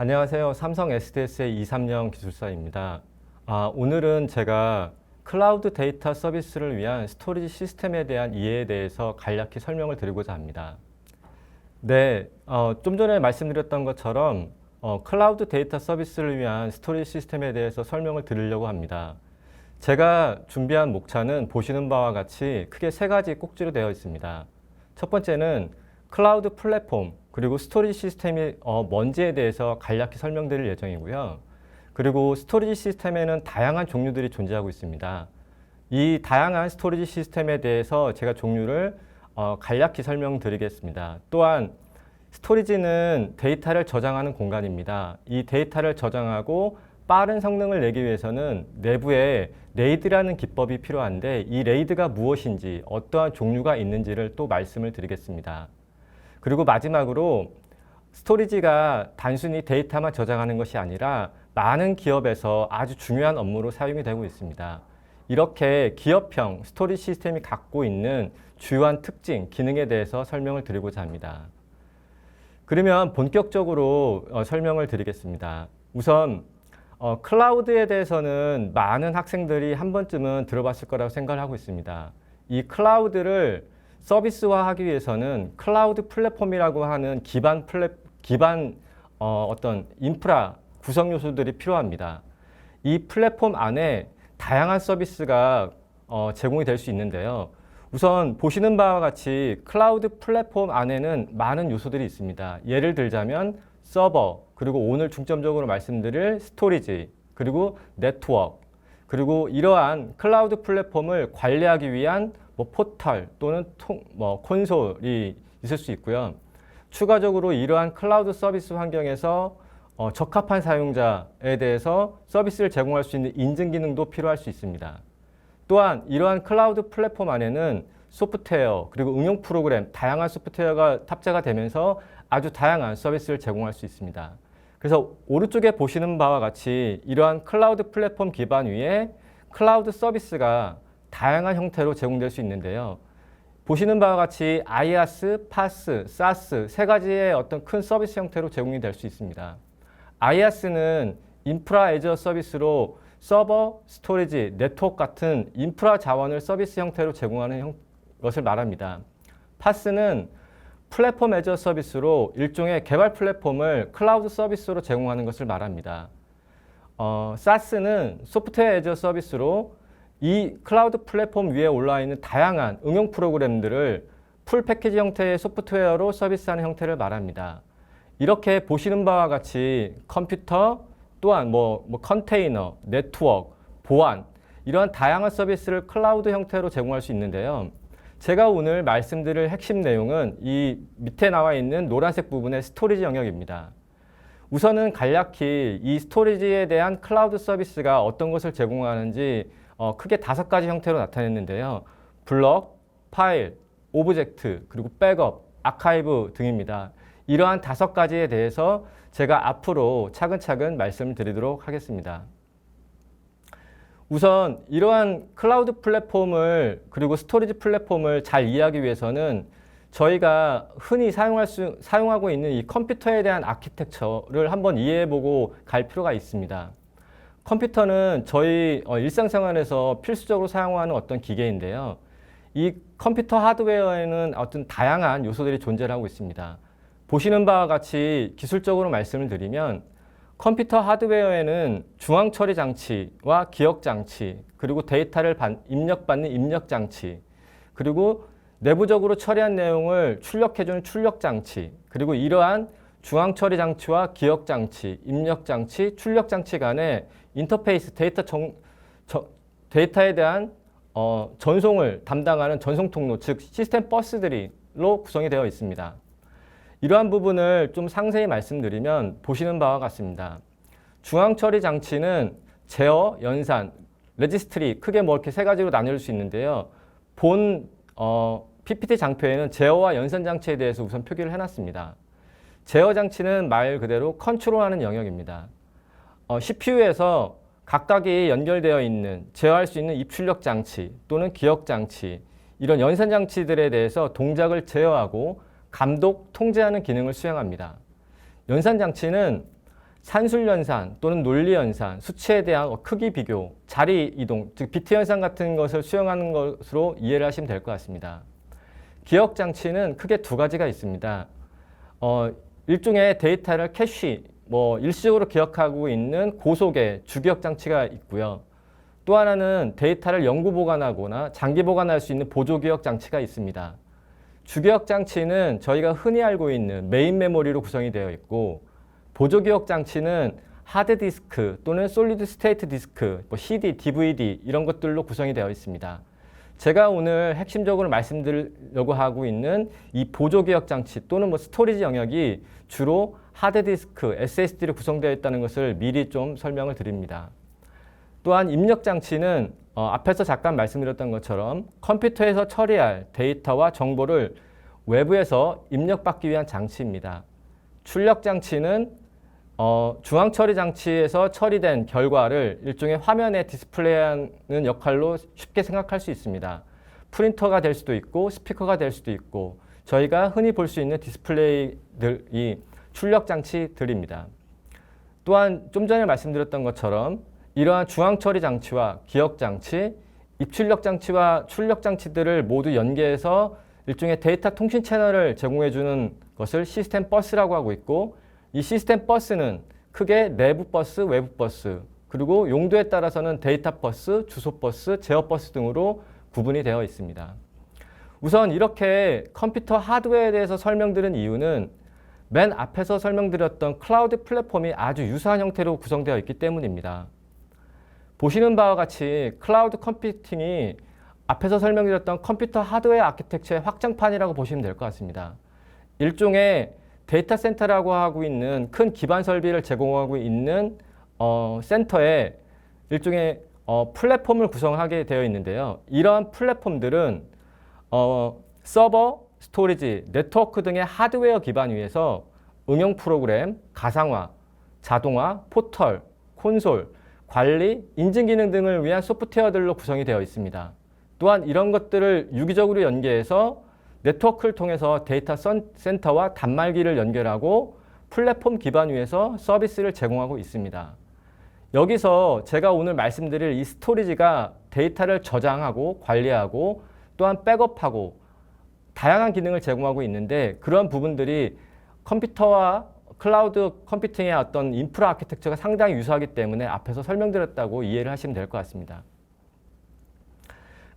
안녕하세요. 삼성 SDS의 이삼영 기술사입니다. 오늘은 제가 클라우드 데이터 서비스를 위한 스토리지 시스템에 대한 이해에 대해서 간략히 설명을 드리고자 합니다. 네, 좀 전에 말씀드렸던 것처럼 클라우드 데이터 서비스를 위한 스토리지 시스템에 대해서 설명을 드리려고 합니다. 제가 준비한 목차는 보시는 바와 같이 크게 세 가지 꼭지로 되어 있습니다. 첫 번째는 클라우드 플랫폼 그리고 스토리지 시스템이 뭔지에 대해서 간략히 설명드릴 예정이고요. 그리고 스토리지 시스템에는 다양한 종류들이 존재하고 있습니다. 이 다양한 스토리지 시스템에 대해서 제가 종류를 간략히 설명드리겠습니다. 또한 스토리지는 데이터를 저장하는 공간입니다. 이 데이터를 저장하고 빠른 성능을 내기 위해서는 내부에 레이드라는 기법이 필요한데 이 레이드가 무엇인지 어떠한 종류가 있는지를 또 말씀을 드리겠습니다. 그리고 마지막으로 스토리지가 단순히 데이터만 저장하는 것이 아니라 많은 기업에서 아주 중요한 업무로 사용이 되고 있습니다. 이렇게 기업형 스토리지 시스템이 갖고 있는 주요한 특징, 기능에 대해서 설명을 드리고자 합니다. 그러면 본격적으로 설명을 드리겠습니다. 우선 클라우드에 대해서는 많은 학생들이 한 번쯤은 들어봤을 거라고 생각을 하고 있습니다. 이 클라우드를 서비스화하기 위해서는 클라우드 플랫폼이라고 하는 기반 어떤 인프라 구성 요소들이 필요합니다. 이 플랫폼 안에 다양한 서비스가 제공이 될 수 있는데요. 우선 보시는 바와 같이 클라우드 플랫폼 안에는 많은 요소들이 있습니다. 예를 들자면 서버, 그리고 오늘 중점적으로 말씀드릴 스토리지, 그리고 네트워크, 그리고 이러한 클라우드 플랫폼을 관리하기 위한 포털 또는 콘솔이 있을 수 있고요. 추가적으로 이러한 클라우드 서비스 환경에서 적합한 사용자에 대해서 서비스를 제공할 수 있는 인증 기능도 필요할 수 있습니다. 또한 이러한 클라우드 플랫폼 안에는 소프트웨어 그리고 응용 프로그램 다양한 소프트웨어가 탑재가 되면서 아주 다양한 서비스를 제공할 수 있습니다. 그래서 오른쪽에 보시는 바와 같이 이러한 클라우드 플랫폼 기반 위에 클라우드 서비스가 다양한 형태로 제공될 수 있는데요. 보시는 바와 같이 IaaS, PaaS, SaaS 세 가지의 어떤 큰 서비스 형태로 제공이 될 수 있습니다. IaaS는 인프라 애저 서비스로 서버, 스토리지, 네트워크 같은 인프라 자원을 서비스 형태로 제공하는 것을 말합니다. PaaS는 플랫폼 애저 서비스로 일종의 개발 플랫폼을 클라우드 서비스로 제공하는 것을 말합니다. SaaS는 소프트웨어 애저 서비스로 이 클라우드 플랫폼 위에 올라와 있는 다양한 응용 프로그램들을 풀 패키지 형태의 소프트웨어로 서비스하는 형태를 말합니다. 이렇게 보시는 바와 같이 컴퓨터 또한 컨테이너, 네트워크, 보안 이러한 다양한 서비스를 클라우드 형태로 제공할 수 있는데요. 제가 오늘 말씀드릴 핵심 내용은 이 밑에 나와 있는 노란색 부분의 스토리지 영역입니다. 우선은 간략히 이 스토리지에 대한 클라우드 서비스가 어떤 것을 제공하는지 크게 5가지 형태로 나타냈는데요. 블록, 파일, 오브젝트, 그리고 백업, 아카이브 등입니다. 이러한 5가지에 대해서 제가 앞으로 차근차근 말씀을 드리도록 하겠습니다. 우선 이러한 클라우드 플랫폼을 그리고 스토리지 플랫폼을 잘 이해하기 위해서는 저희가 흔히 사용하고 있는 이 컴퓨터에 대한 아키텍처를 한번 이해해보고 갈 필요가 있습니다. 컴퓨터는 저희 일상생활에서 필수적으로 사용하는 어떤 기계인데요. 이 컴퓨터 하드웨어에는 어떤 다양한 요소들이 존재하고 있습니다. 보시는 바와 같이 기술적으로 말씀을 드리면 컴퓨터 하드웨어에는 중앙 처리 장치와 기억 장치, 그리고 데이터를 입력받는 입력 장치, 그리고 내부적으로 처리한 내용을 출력해주는 출력 장치, 그리고 이러한 중앙 처리 장치와 기억 장치, 입력 장치, 출력 장치 간의 인터페이스 데이터에 대한 전송을 담당하는 전송 통로, 즉 시스템 버스들로 구성이 되어 있습니다. 이러한 부분을 좀 상세히 말씀드리면 보시는 바와 같습니다. 중앙 처리 장치는 제어, 연산, 레지스트리 크게 이렇게 3가지로 나눌 수 있는데요. 본 PPT 장표에는 제어와 연산 장치에 대해서 우선 표기를 해놨습니다. 제어 장치는 말 그대로 컨트롤하는 영역입니다. CPU에서 각각이 연결되어 있는 제어할 수 있는 입출력 장치 또는 기억 장치 이런 연산 장치들에 대해서 동작을 제어하고 감독, 통제하는 기능을 수행합니다. 연산 장치는 산술 연산 또는 논리 연산, 수치에 대한 크기 비교, 자리 이동, 즉 비트 현상 같은 것을 수행하는 것으로 이해를 하시면 될 것 같습니다. 기억 장치는 크게 두 가지가 있습니다. 일종의 데이터를 캐시, 일시적으로 기억하고 있는 고속의 주기억 장치가 있고요. 또 하나는 데이터를 영구 보관하거나 장기 보관할 수 있는 보조기억 장치가 있습니다. 주기억 장치는 저희가 흔히 알고 있는 메인 메모리로 구성이 되어 있고, 보조기억 장치는 하드디스크 또는 솔리드 스테이트 디스크, CD, DVD 이런 것들로 구성이 되어 있습니다. 제가 오늘 핵심적으로 말씀드리려고 하고 있는 이 보조기억 장치 또는 스토리지 영역이 주로 하드디스크, SSD로 구성되어 있다는 것을 미리 좀 설명을 드립니다. 또한 입력 장치는 앞에서 잠깐 말씀드렸던 것처럼 컴퓨터에서 처리할 데이터와 정보를 외부에서 입력받기 위한 장치입니다. 출력 장치는 중앙 처리 장치에서 처리된 결과를 일종의 화면에 디스플레이하는 역할로 쉽게 생각할 수 있습니다. 프린터가 될 수도 있고 스피커가 될 수도 있고, 저희가 흔히 볼 수 있는 디스플레이들이 출력 장치들입니다. 또한 좀 전에 말씀드렸던 것처럼 이러한 중앙 처리 장치와 기억 장치, 입출력 장치와 출력 장치들을 모두 연계해서 일종의 데이터 통신 채널을 제공해 주는 것을 시스템 버스라고 하고 있고, 이 시스템 버스는 크게 내부 버스, 외부 버스, 그리고 용도에 따라서는 데이터 버스, 주소 버스, 제어 버스 등으로 구분이 되어 있습니다. 우선 이렇게 컴퓨터 하드웨어에 대해서 설명드린 이유는 맨 앞에서 설명드렸던 클라우드 플랫폼이 아주 유사한 형태로 구성되어 있기 때문입니다. 보시는 바와 같이 클라우드 컴퓨팅이 앞에서 설명드렸던 컴퓨터 하드웨어 아키텍처의 확장판이라고 보시면 될 것 같습니다. 일종의 데이터 센터라고 하고 있는 큰 기반 설비를 제공하고 있는 센터에 일종의 플랫폼을 구성하게 되어 있는데요. 이러한 플랫폼들은 서버, 스토리지, 네트워크 등의 하드웨어 기반 위에서 응용 프로그램, 가상화, 자동화, 포털, 콘솔, 관리, 인증 기능 등을 위한 소프트웨어들로 구성이 되어 있습니다. 또한 이런 것들을 유기적으로 연계해서 네트워크를 통해서 데이터 센터와 단말기를 연결하고 플랫폼 기반 위에서 서비스를 제공하고 있습니다. 여기서 제가 오늘 말씀드릴 이 스토리지가 데이터를 저장하고 관리하고 또한 백업하고 다양한 기능을 제공하고 있는데, 그런 부분들이 컴퓨터와 클라우드 컴퓨팅의 어떤 인프라 아키텍처가 상당히 유사하기 때문에 앞에서 설명드렸다고 이해를 하시면 될 것 같습니다.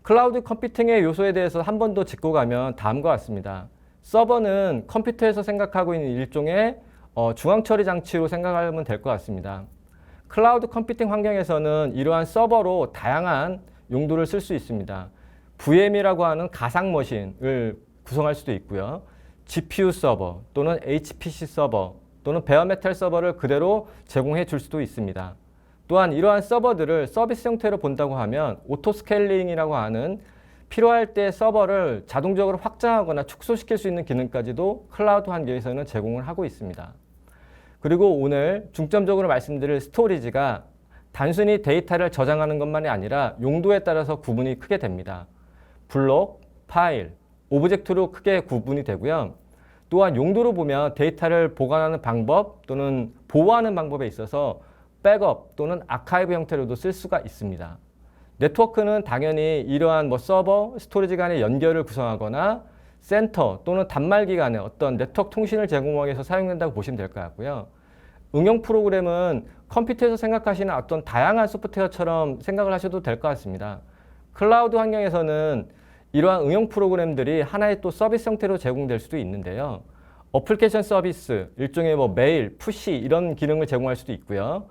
클라우드 컴퓨팅의 요소에 대해서 한 번 더 짚고 가면 다음과 같습니다. 서버는 컴퓨터에서 생각하고 있는 일종의 중앙 처리 장치로 생각하면 될 것 같습니다. 클라우드 컴퓨팅 환경에서는 이러한 서버로 다양한 용도를 쓸 수 있습니다. VM이라고 하는 가상 머신을 구성할 수도 있고요. GPU 서버 또는 HPC 서버 또는 베어메탈 서버를 그대로 제공해 줄 수도 있습니다. 또한 이러한 서버들을 서비스 형태로 본다고 하면 오토 스케일링이라고 하는 필요할 때 서버를 자동적으로 확장하거나 축소시킬 수 있는 기능까지도 클라우드 환경에서는 제공을 하고 있습니다. 그리고 오늘 중점적으로 말씀드릴 스토리지가 단순히 데이터를 저장하는 것만이 아니라 용도에 따라서 구분이 크게 됩니다. 블록, 파일, 오브젝트로 크게 구분이 되고요. 또한 용도로 보면 데이터를 보관하는 방법 또는 보호하는 방법에 있어서 백업 또는 아카이브 형태로도 쓸 수가 있습니다. 네트워크는 당연히 이러한 서버, 스토리지 간의 연결을 구성하거나 센터 또는 단말기 간의 어떤 네트워크 통신을 제공하기 위해서 사용된다고 보시면 될 것 같고요. 응용 프로그램은 컴퓨터에서 생각하시는 어떤 다양한 소프트웨어처럼 생각을 하셔도 될 것 같습니다. 클라우드 환경에서는 이러한 응용 프로그램들이 하나의 또 서비스 형태로 제공될 수도 있는데요. 어플리케이션 서비스, 일종의 메일, 푸시 이런 기능을 제공할 수도 있고요.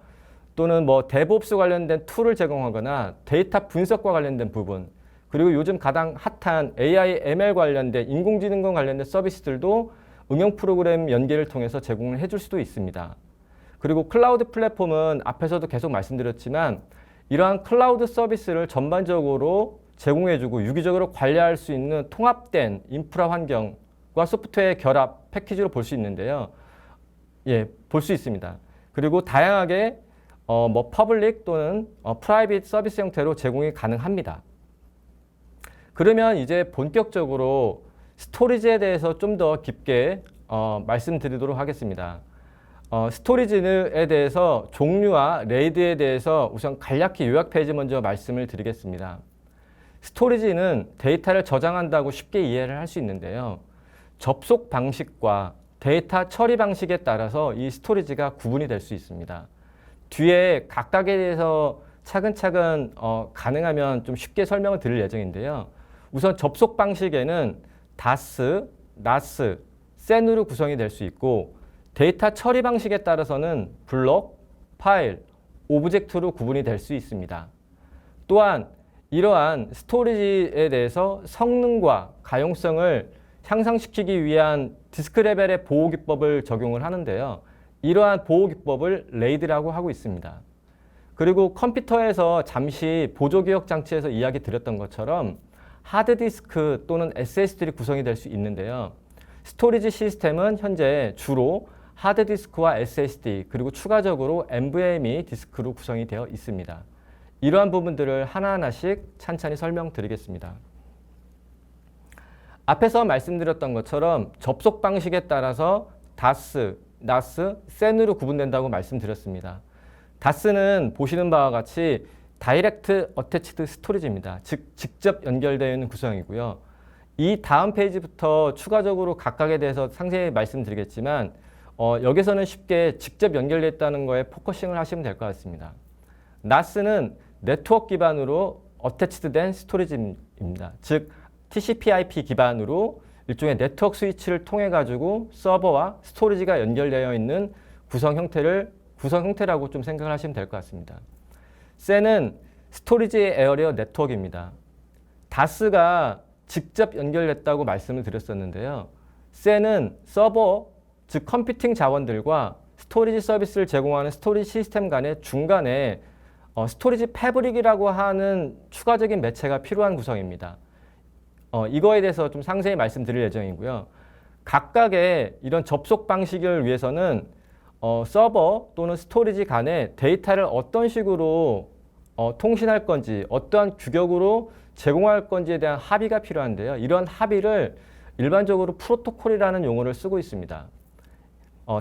또는 데브옵스 관련된 툴을 제공하거나 데이터 분석과 관련된 부분, 그리고 요즘 가장 핫한 AI, ML 관련된 인공지능과 관련된 서비스들도 응용 프로그램 연계를 통해서 제공을 해줄 수도 있습니다. 그리고 클라우드 플랫폼은 앞에서도 계속 말씀드렸지만 이러한 클라우드 서비스를 전반적으로 제공해주고 유기적으로 관리할 수 있는 통합된 인프라 환경과 소프트웨어의 결합 패키지로 볼 수 있는데요. 볼 수 있습니다. 그리고 다양하게 퍼블릭 또는 프라이빗 서비스 형태로 제공이 가능합니다. 그러면 이제 본격적으로 스토리지에 대해서 좀 더 깊게 말씀드리도록 하겠습니다. 스토리지에 대해서 종류와 레이드에 대해서 우선 간략히 요약 페이지 먼저 말씀을 드리겠습니다. 스토리지는 데이터를 저장한다고 쉽게 이해를 할 수 있는데요. 접속 방식과 데이터 처리 방식에 따라서 이 스토리지가 구분이 될 수 있습니다. 뒤에 각각에 대해서 차근차근 가능하면 좀 쉽게 설명을 드릴 예정인데요. 우선 접속 방식에는 DAS, NAS, SEN으로 구성이 될 수 있고 데이터 처리 방식에 따라서는 블록, 파일, 오브젝트로 구분이 될 수 있습니다. 또한 이러한 스토리지에 대해서 성능과 가용성을 향상시키기 위한 디스크 레벨의 보호 기법을 적용을 하는데요. 이러한 보호 기법을 레이드라고 하고 있습니다. 그리고 컴퓨터에서 잠시 보조기억 장치에서 이야기 드렸던 것처럼 하드디스크 또는 SSD로 구성이 될 수 있는데요. 스토리지 시스템은 현재 주로 하드디스크와 SSD 그리고 추가적으로 NVMe 디스크로 구성이 되어 있습니다. 이러한 부분들을 하나하나씩 찬찬히 설명드리겠습니다. 앞에서 말씀드렸던 것처럼 접속 방식에 따라서 DAS, NAS, SEN으로 구분된다고 말씀드렸습니다. DAS는 보시는 바와 같이 다이렉트 어태치드 스토리지입니다. 즉 직접 연결되어 있는 구성이고요. 이 다음 페이지부터 추가적으로 각각에 대해서 상세히 말씀드리겠지만 여기서는 쉽게 직접 연결되어 있다는 거에 포커싱을 하시면 될 것 같습니다. NAS는 네트워크 기반으로 어태치드된 스토리지입니다. 즉 TCP/IP 기반으로 일종의 네트워크 스위치를 통해 가지고 서버와 스토리지가 연결되어 있는 구성 형태라고 좀 생각을 하시면 될 것 같습니다. SEN은 스토리지 에어리어 네트워크입니다. DAS가 직접 연결됐다고 말씀을 드렸었는데요. SEN은 서버, 즉 컴퓨팅 자원들과 스토리지 서비스를 제공하는 스토리지 시스템 간의 중간에 스토리지 패브릭이라고 하는 추가적인 매체가 필요한 구성입니다. 이거에 대해서 좀 상세히 말씀드릴 예정이고요. 각각의 이런 접속 방식을 위해서는 서버 또는 스토리지 간에 데이터를 어떤 식으로 통신할 건지, 어떠한 규격으로 제공할 건지에 대한 합의가 필요한데요. 이런 합의를 일반적으로 프로토콜이라는 용어를 쓰고 있습니다.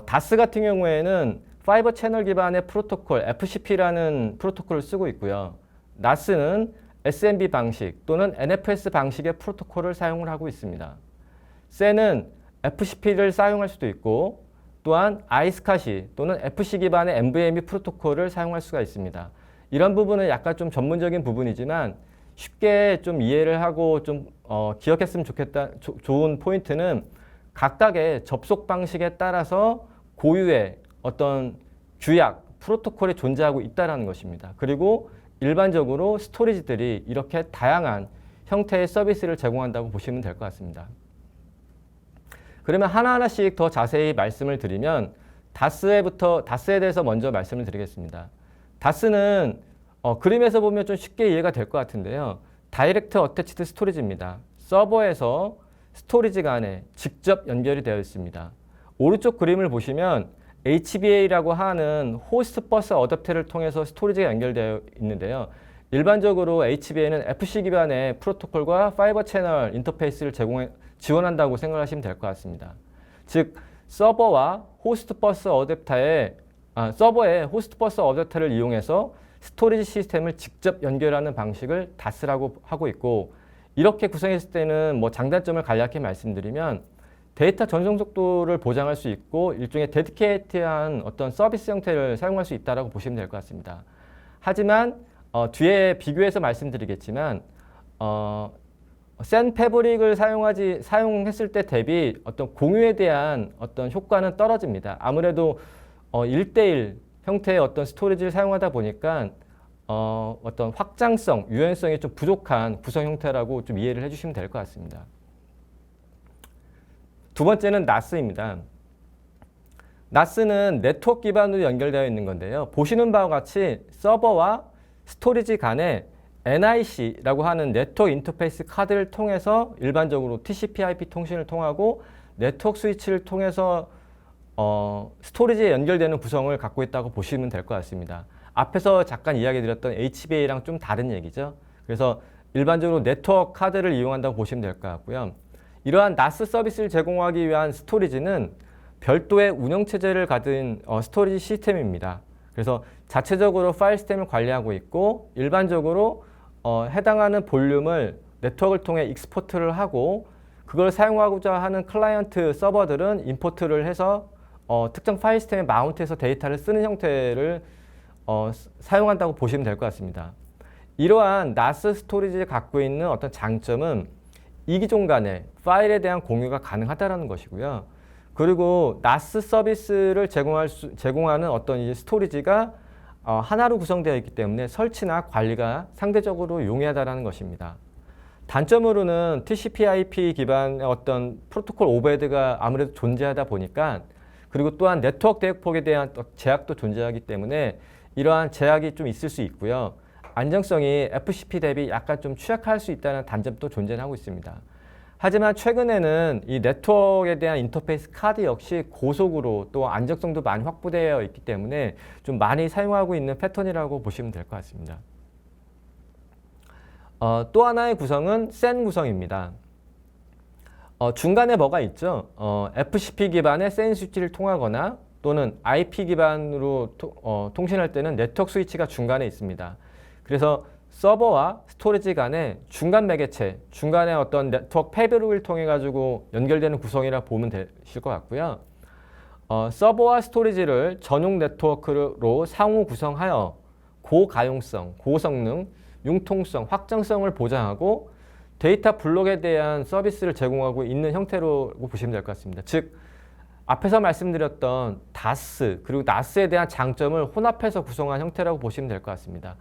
DAS 같은 경우에는 파이버 채널 기반의 프로토콜, FCP라는 프로토콜을 쓰고 있고요. NAS는 SMB 방식 또는 NFS 방식의 프로토콜을 사용을 하고 있습니다. SEN은 FCP를 사용할 수도 있고 또한 iSCSI 또는 FC 기반의 NVMe 프로토콜을 사용할 수가 있습니다. 이런 부분은 약간 좀 전문적인 부분이지만 쉽게 좀 이해를 하고 좀 기억했으면 좋은 포인트는 각각의 접속 방식에 따라서 고유의 어떤 규약, 프로토콜이 존재하고 있다는 것입니다. 그리고 일반적으로 스토리지들이 이렇게 다양한 형태의 서비스를 제공한다고 보시면 될 것 같습니다. 그러면 하나하나씩 더 자세히 말씀을 드리면 DAS에 대해서 먼저 말씀을 드리겠습니다. DAS는 그림에서 보면 좀 쉽게 이해가 될 것 같은데요. 다이렉트 어태치드 스토리지입니다. 서버에서 스토리지 간에 직접 연결이 되어 있습니다. 오른쪽 그림을 보시면 HBA라고 하는 호스트 버스 어댑터를 통해서 스토리지가 연결되어 있는데요. 일반적으로 HBA는 FC 기반의 프로토콜과 파이버 채널 인터페이스를 지원한다고 생각하시면 될 것 같습니다. 즉 서버의 호스트 버스 어댑터를 이용해서 스토리지 시스템을 직접 연결하는 방식을 DAS라고 하고 있고, 이렇게 구성했을 때는 장단점을 간략히 말씀드리면 데이터 전송 속도를 보장할 수 있고 일종의 데디케이트한 어떤 서비스 형태를 사용할 수 있다고 보시면 될 것 같습니다. 하지만 뒤에 비교해서 말씀드리겠지만 SEN 패브릭을 사용했을 때 대비 어떤 공유에 대한 어떤 효과는 떨어집니다. 아무래도 1대1 형태의 어떤 스토리지를 사용하다 보니까 어떤 확장성, 유연성이 좀 부족한 구성 형태라고 좀 이해를 해주시면 될 것 같습니다. 두 번째는 NAS입니다. NAS는 네트워크 기반으로 연결되어 있는 건데요. 보시는 바와 같이 서버와 스토리지 간에 NIC라고 하는 네트워크 인터페이스 카드를 통해서 일반적으로 TCP/IP 통신을 통하고 네트워크 스위치를 통해서 스토리지에 연결되는 구성을 갖고 있다고 보시면 될 것 같습니다. 앞에서 잠깐 이야기 드렸던 HBA랑 좀 다른 얘기죠. 그래서 일반적으로 네트워크 카드를 이용한다고 보시면 될 것 같고요. 이러한 NAS 서비스를 제공하기 위한 스토리지는 별도의 운영체제를 가진 스토리지 시스템입니다. 그래서 자체적으로 파일 시스템을 관리하고 있고 일반적으로 해당하는 볼륨을 네트워크를 통해 익스포트를 하고 그걸 사용하고자 하는 클라이언트 서버들은 임포트를 해서 특정 파일 시스템에 마운트해서 데이터를 쓰는 형태를 사용한다고 보시면 될 것 같습니다. 이러한 NAS 스토리지가 갖고 있는 어떤 장점은 이기종 간에 파일에 대한 공유가 가능하다는 것이고요. 그리고 NAS 서비스를 제공하는 어떤 이 스토리지가 하나로 구성되어 있기 때문에 설치나 관리가 상대적으로 용이하다는 것입니다. 단점으로는 TCP/IP 기반의 어떤 프로토콜 오버헤드가 아무래도 존재하다 보니까 그리고 또한 네트워크 대역폭에 대한 제약도 존재하기 때문에 이러한 제약이 좀 있을 수 있고요. 안정성이 FCP 대비 약간 좀 취약할 수 있다는 단점도 존재하고 있습니다. 하지만 최근에는 이 네트워크에 대한 인터페이스 카드 역시 고속으로 또 안정성도 많이 확보되어 있기 때문에 좀 많이 사용하고 있는 패턴이라고 보시면 될 것 같습니다. 또 하나의 구성은 SAN 구성입니다. 중간에 뭐가 있죠? FCP 기반의 SAN 스위치를 통하거나 또는 IP 기반으로 통신할 때는 네트워크 스위치가 중간에 있습니다. 그래서 서버와 스토리지 간의 중간 매개체, 중간에 어떤 네트워크 패브릭을 통해 가지고 연결되는 구성이라 보면 되실 것 같고요. 서버와 스토리지를 전용 네트워크로 상호 구성하여 고가용성, 고성능, 융통성, 확장성을 보장하고 데이터 블록에 대한 서비스를 제공하고 있는 형태로 보시면 될 것 같습니다. 즉 앞에서 말씀드렸던 DAS 그리고 NAS에 대한 장점을 혼합해서 구성한 형태라고 보시면 될 것 같습니다.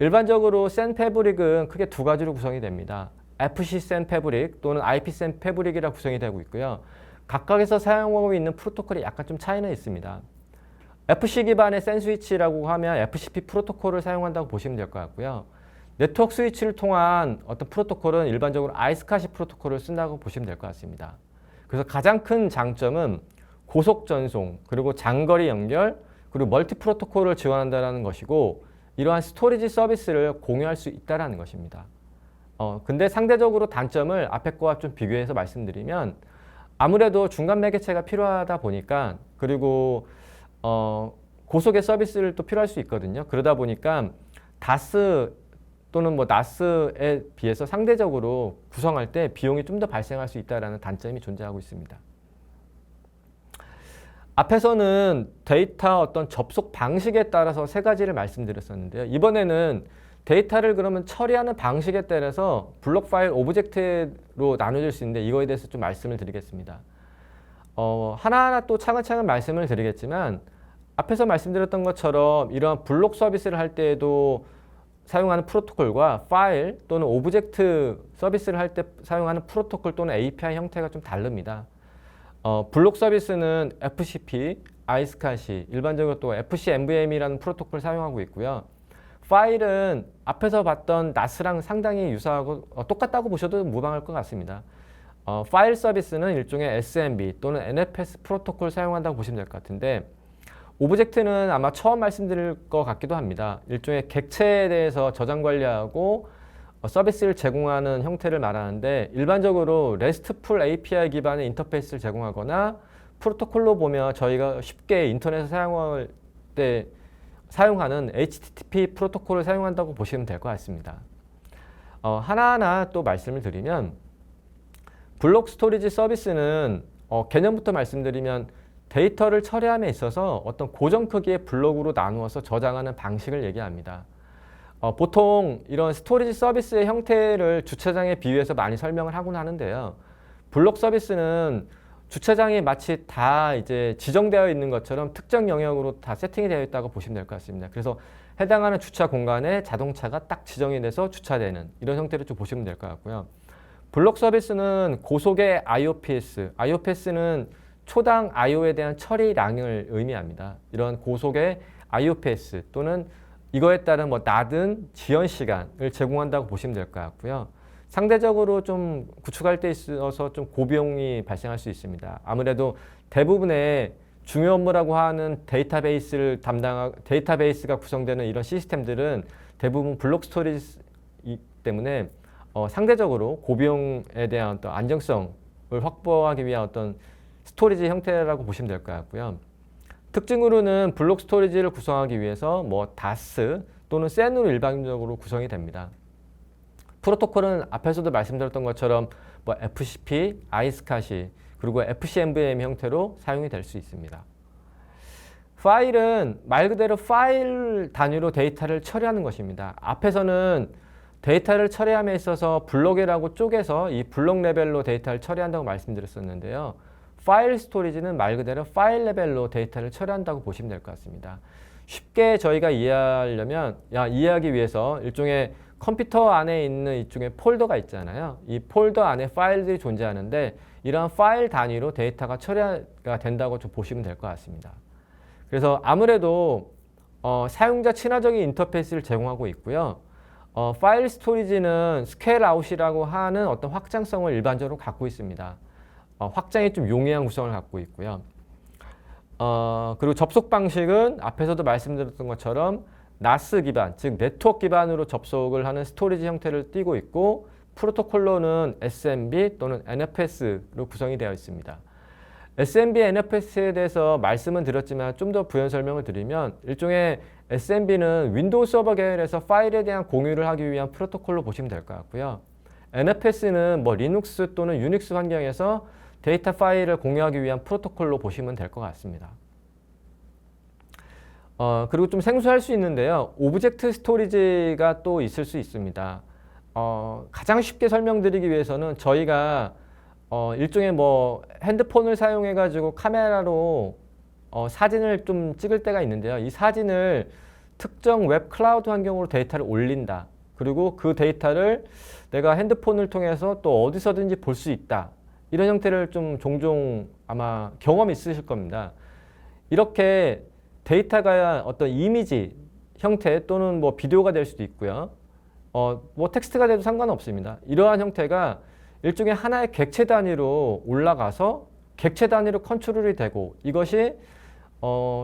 일반적으로 SAN 패브릭은 크게 두 가지로 구성이 됩니다. FC SAN 패브릭 또는 IP SAN 패브릭이라 구성이 되고 있고요. 각각에서 사용하고 있는 프로토콜이 약간 좀 차이는 있습니다. FC 기반의 SAN 스위치라고 하면 FCP 프로토콜을 사용한다고 보시면 될 것 같고요. 네트워크 스위치를 통한 어떤 프로토콜은 일반적으로 아이스카시 프로토콜을 쓴다고 보시면 될 것 같습니다. 그래서 가장 큰 장점은 고속 전송, 그리고 장거리 연결, 그리고 멀티 프로토콜을 지원한다는 것이고 이러한 스토리지 서비스를 공유할 수 있다는 것입니다. 근데 상대적으로 단점을 앞에 거와 좀 비교해서 말씀드리면 아무래도 중간 매개체가 필요하다 보니까 그리고 고속의 서비스를 또 필요할 수 있거든요. 그러다 보니까 DAS 또는 뭐 NAS에 비해서 상대적으로 구성할 때 비용이 좀 더 발생할 수 있다는 단점이 존재하고 있습니다. 앞에서는 데이터 어떤 접속 방식에 따라서 세 가지를 말씀드렸었는데요. 이번에는 데이터를 그러면 처리하는 방식에 따라서 블록 파일 오브젝트로 나눠질 수 있는데 이거에 대해서 좀 말씀을 드리겠습니다. 하나하나 또 차근차근 말씀을 드리겠지만 앞에서 말씀드렸던 것처럼 이런 블록 서비스를 할 때에도 사용하는 프로토콜과 파일 또는 오브젝트 서비스를 할 때 사용하는 프로토콜 또는 API 형태가 좀 다릅니다. 블록 서비스는 FCP, 아이스카시, 일반적으로 또 FCMVM이라는 프로토콜을 사용하고 있고요. 파일은 앞에서 봤던 NAS랑 상당히 유사하고 똑같다고 보셔도 무방할 것 같습니다. 파일 서비스는 일종의 SMB 또는 NFS 프로토콜을 사용한다고 보시면 될 것 같은데 오브젝트는 아마 처음 말씀드릴 것 같기도 합니다. 일종의 객체에 대해서 저장 관리하고 서비스를 제공하는 형태를 말하는데 일반적으로 RESTful API 기반의 인터페이스를 제공하거나 프로토콜로 보면 저희가 쉽게 인터넷에 사용할 때 사용하는 HTTP 프로토콜을 사용한다고 보시면 될 것 같습니다. 하나하나 또 말씀을 드리면 블록 스토리지 서비스는 개념부터 말씀드리면 데이터를 처리함에 있어서 어떤 고정 크기의 블록으로 나누어서 저장하는 방식을 얘기합니다. 보통 이런 스토리지 서비스의 형태를 주차장에 비유해서 많이 설명을 하곤 하는데요. 블록 서비스는 주차장이 마치 다 이제 지정되어 있는 것처럼 특정 영역으로 다 세팅이 되어 있다고 보시면 될 것 같습니다. 그래서 해당하는 주차 공간에 자동차가 딱 지정이 돼서 주차되는 이런 형태로 좀 보시면 될 것 같고요. 블록 서비스는 고속의 IOPS, IOPS는 초당 I/O에 대한 처리량을 의미합니다. 이런 고속의 IOPS 또는 이거에 따른 뭐 낮은 지연 시간을 제공한다고 보시면 될 것 같고요. 상대적으로 좀 구축할 때 있어서 좀 고비용이 발생할 수 있습니다. 아무래도 대부분의 중요 업무라고 하는 데이터베이스가 구성되는 이런 시스템들은 대부분 블록 스토리지이기 때문에 상대적으로 고비용에 대한 어떤 안정성을 확보하기 위한 어떤 스토리지 형태라고 보시면 될 것 같고요. 특징으로는 블록 스토리지를 구성하기 위해서 뭐 다스 또는 센으로 일반적으로 구성이 됩니다. 프로토콜은 앞에서도 말씀드렸던 것처럼 뭐 FCP, 아이스카시 그리고 FCMVM 형태로 사용이 될 수 있습니다. 파일은 말 그대로 파일 단위로 데이터를 처리하는 것입니다. 앞에서는 데이터를 처리함에 있어서 블록이라고 쪼개서 이 블록 레벨로 데이터를 처리한다고 말씀드렸었는데요. 파일 스토리지는 말 그대로 파일 레벨로 데이터를 처리한다고 보시면 될 것 같습니다. 쉽게 저희가 이해하기 위해서 일종의 컴퓨터 안에 있는 일종의 폴더가 있잖아요. 이 폴더 안에 파일들이 존재하는데 이러한 파일 단위로 데이터가 처리가 된다고 좀 보시면 될 것 같습니다. 그래서 아무래도 사용자 친화적인 인터페이스를 제공하고 있고요. 파일 스토리지는 스케일 아웃이라고 하는 어떤 확장성을 일반적으로 갖고 있습니다. 확장이 좀 용이한 구성을 갖고 있고요. 그리고 접속 방식은 앞에서도 말씀드렸던 것처럼 NAS 기반, 즉 네트워크 기반으로 접속을 하는 스토리지 형태를 띠고 있고 프로토콜로는 SMB 또는 NFS로 구성이 되어 있습니다. SMB, NFS에 대해서 말씀은 드렸지만 좀 더 부연 설명을 드리면 일종의 SMB는 윈도우 서버 계열에서 파일에 대한 공유를 하기 위한 프로토콜로 보시면 될 것 같고요. NFS는 뭐 리눅스 또는 유닉스 환경에서 데이터 파일을 공유하기 위한 프로토콜로 보시면 될 것 같습니다. 그리고 좀 생소할 수 있는데요. 오브젝트 스토리지가 또 있을 수 있습니다. 가장 쉽게 설명드리기 위해서는 저희가 일종의 뭐 핸드폰을 사용해 가지고 카메라로 사진을 좀 찍을 때가 있는데요. 이 사진을 특정 웹 클라우드 환경으로 데이터를 올린다. 그리고 그 데이터를 내가 핸드폰을 통해서 또 어디서든지 볼 수 있다. 이런 형태를 좀 종종 아마 경험이 있으실 겁니다. 이렇게 데이터가 어떤 이미지 형태 또는 뭐 비디오가 될 수도 있고요. 뭐 텍스트가 돼도 상관없습니다. 이러한 형태가 일종의 하나의 객체 단위로 올라가서 객체 단위로 컨트롤이 되고 이것이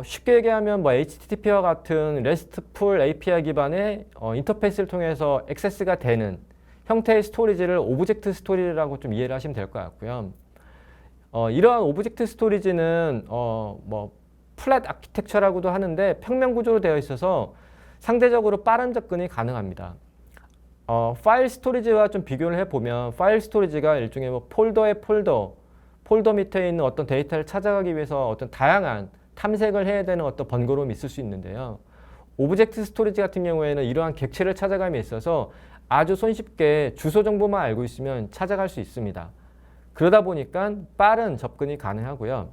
쉽게 얘기하면 뭐 HTTP와 같은 RESTful API 기반의 인터페이스를 통해서 액세스가 되는 형태의 스토리지를 오브젝트 스토리라고 좀 이해를 하시면 될 것 같고요. 이러한 오브젝트 스토리지는 뭐 플랫 아키텍처라고도 하는데 평면 구조로 되어 있어서 상대적으로 빠른 접근이 가능합니다. 파일 스토리지와 좀 비교를 해보면 파일 스토리지가 일종의 뭐 폴더의 폴더 밑에 있는 어떤 데이터를 찾아가기 위해서 어떤 다양한 탐색을 해야 되는 어떤 번거로움이 있을 수 있는데요. 오브젝트 스토리지 같은 경우에는 이러한 객체를 찾아감에 있어서 아주 손쉽게 주소 정보만 알고 있으면 찾아갈 수 있습니다. 그러다 보니까 빠른 접근이 가능하고요.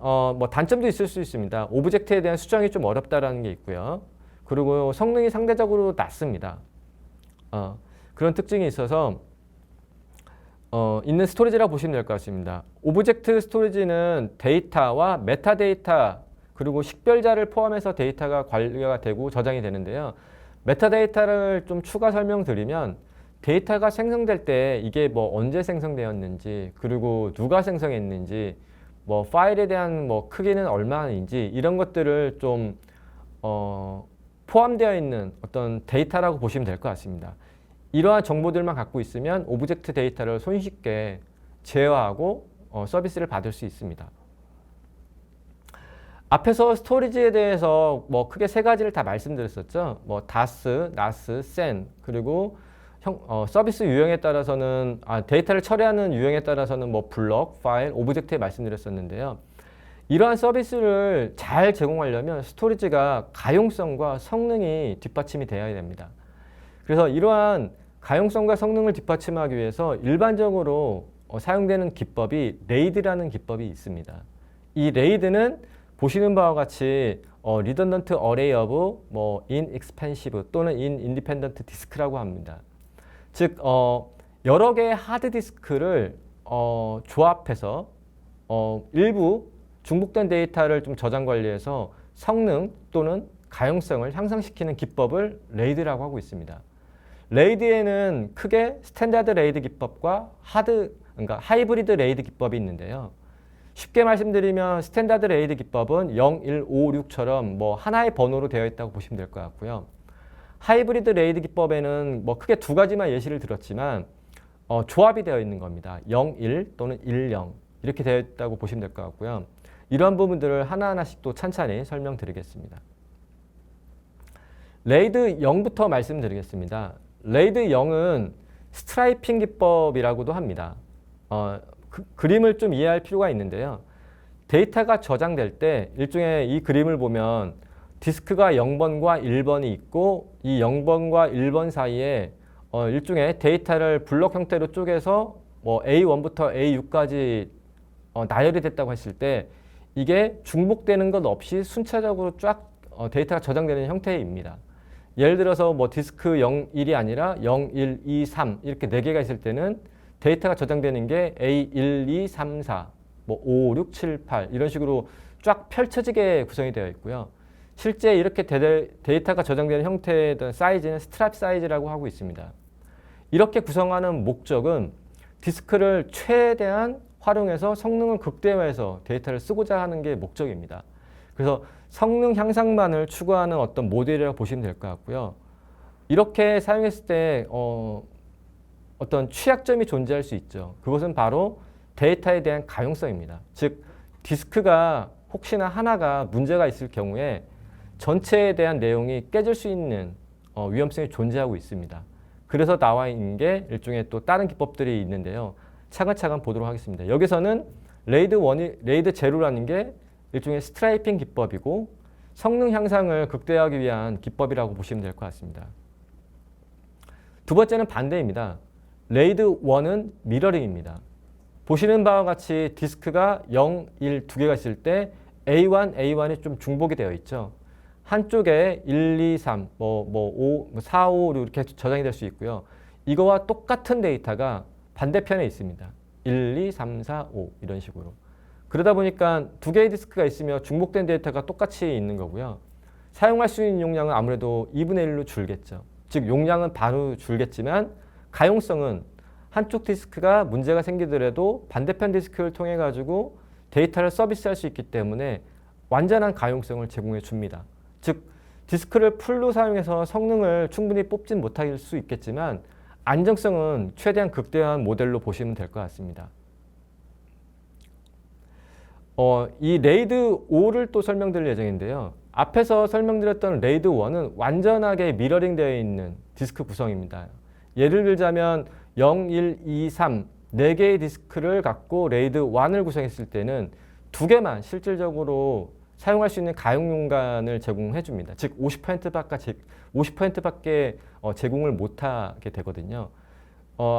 뭐 단점도 있을 수 있습니다. 오브젝트에 대한 수정이 좀 어렵다라는 게 있고요. 그리고 성능이 상대적으로 낮습니다. 그런 특징이 있어서 있는 스토리지라고 보시면 될 것 같습니다. 오브젝트 스토리지는 데이터와 메타데이터 그리고 식별자를 포함해서 데이터가 관리가 되고 저장이 되는데요. 메타데이터를 좀 추가 설명드리면 데이터가 생성될 때 이게 뭐 언제 생성되었는지 그리고 누가 생성했는지 뭐 파일에 대한 뭐 크기는 얼마인지 이런 것들을 좀 포함되어 있는 어떤 데이터라고 보시면 될 것 같습니다. 이러한 정보들만 갖고 있으면 오브젝트 데이터를 손쉽게 제어하고 서비스를 받을 수 있습니다. 앞에서 스토리지에 대해서 뭐 크게 세 가지를 다 말씀드렸었죠. 뭐 다스, 나스, 센 그리고 서비스 유형에 따라서는 데이터를 처리하는 유형에 따라서는 뭐 블럭, 파일, 오브젝트에 말씀드렸었는데요. 이러한 서비스를 잘 제공하려면 스토리지가 가용성과 성능이 뒷받침이 되어야 됩니다. 그래서 이러한 가용성과 성능을 뒷받침하기 위해서 일반적으로 사용되는 기법이 레이드라는 기법이 있습니다. 이 레이드는 보시는 바와 같이 redundant array of 뭐 inexpensive 또는 independent disk라고 합니다. 즉 여러 개의 하드 디스크를 조합해서 일부 중복된 데이터를 좀 저장 관리해서 성능 또는 가용성을 향상시키는 기법을 레이드라고 하고 있습니다. 레이드에는 크게 스탠다드 레이드 기법과 그러니까 하이브리드 레이드 기법이 있는데요. 쉽게 말씀드리면 스탠다드 레이드 기법은 0, 1, 5, 6처럼 뭐 하나의 번호로 되어 있다고 보시면 될 것 같고요. 하이브리드 레이드 기법에는 뭐 크게 두 가지만 예시를 들었지만 조합이 되어 있는 겁니다. 0, 1 또는 1, 0. 이렇게 되어 있다고 보시면 될 것 같고요. 이러한 부분들을 하나하나씩 또 찬찬히 설명드리겠습니다. 레이드 0부터 말씀드리겠습니다. 레이드 0은 스트라이핑 기법이라고도 합니다. 그림을 좀 이해할 필요가 있는데요. 데이터가 저장될 때 일종의 이 그림을 보면 디스크가 0번과 1번이 있고 이 0번과 1번 사이에 일종의 데이터를 블록 형태로 쪼개서 뭐 A1부터 A6까지 나열이 됐다고 했을 때 이게 중복되는 것 없이 순차적으로 쫙 데이터가 저장되는 형태입니다. 예를 들어서 뭐 디스크 0, 1이 아니라 0, 1, 2, 3 이렇게 4개가 있을 때는 데이터가 저장되는 게 A, 1, 2, 3, 4, 뭐 5, 6, 7, 8 이런 식으로 쫙 펼쳐지게 구성이 되어 있고요. 실제 이렇게 데이터가 저장되는 형태의 사이즈는 스트랩 사이즈라고 하고 있습니다. 이렇게 구성하는 목적은 디스크를 최대한 활용해서 성능을 극대화해서 데이터를 쓰고자 하는 게 목적입니다. 그래서 성능 향상만을 추구하는 어떤 모델이라고 보시면 될 것 같고요. 이렇게 사용했을 때 어떤 취약점이 존재할 수 있죠. 그것은 바로 데이터에 대한 가용성입니다. 즉 디스크가 혹시나 하나가 문제가 있을 경우에 전체에 대한 내용이 깨질 수 있는 위험성이 존재하고 있습니다. 그래서 나와 있는 게 일종의 또 다른 기법들이 있는데요. 차근차근 보도록 하겠습니다. 여기서는 레이드 0라는 게 일종의 스트라이핑 기법이고 성능 향상을 극대화하기 위한 기법이라고 보시면 될 것 같습니다. 두 번째는 반대입니다. 레이드 1은 미러링입니다. 보시는 바와 같이 디스크가 0, 1 두 개가 있을 때 A1이 좀 중복이 되어 있죠. 한쪽에 1, 2, 3, 4, 5 이렇게 저장이 될 수 있고요. 이거와 똑같은 데이터가 반대편에 있습니다. 1, 2, 3, 4, 5 이런 식으로. 그러다 보니까 두 개의 디스크가 있으며 중복된 데이터가 똑같이 있는 거고요. 사용할 수 있는 용량은 아무래도 2분의 1로 줄겠죠. 즉 용량은 바로 줄겠지만 가용성은 한쪽 디스크가 문제가 생기더라도 반대편 디스크를 통해 가지고 데이터를 서비스할 수 있기 때문에 완전한 가용성을 제공해 줍니다. 즉 디스크를 풀로 사용해서 성능을 충분히 뽑진 못할 수 있겠지만 안정성은 최대한 극대화한 모델로 보시면 될 것 같습니다. 이 레이드 5를 또 설명드릴 예정인데요. 앞에서 설명드렸던 레이드 1은 완전하게 미러링 되어 있는 디스크 구성입니다. 예를 들자면 0, 1, 2, 3 4개의 디스크를 갖고 레이드 1을 구성했을 때는 2개만 실질적으로 사용할 수 있는 가용 공간을 제공해 줍니다. 즉 50%밖에 제공을 못하게 되거든요.